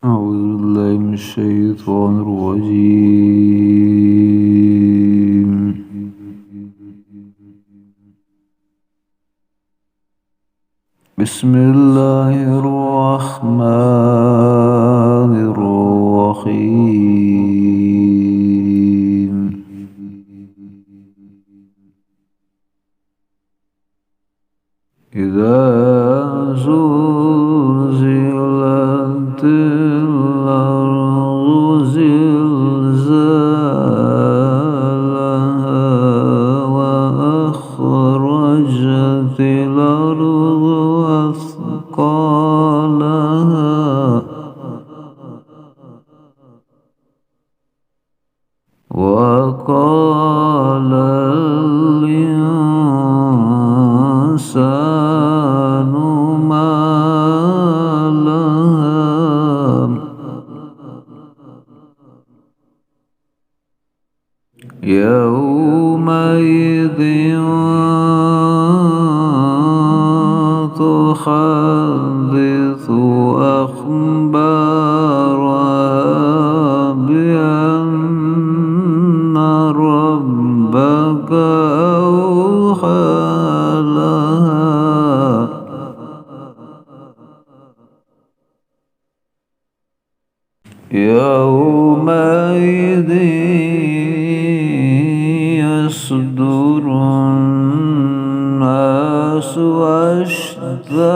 أعوذ بالله من الشيطان الرجيم. بسم الله الرحمن الرحيم. إذا زلزلت الأرض زلزالها وأخرجت الأرض أثقالها وقال الإنسان ما لها يومئذ تحدث أخبارها بأن ربك أوحى لها يومئذ يصدر الناس أشتاتا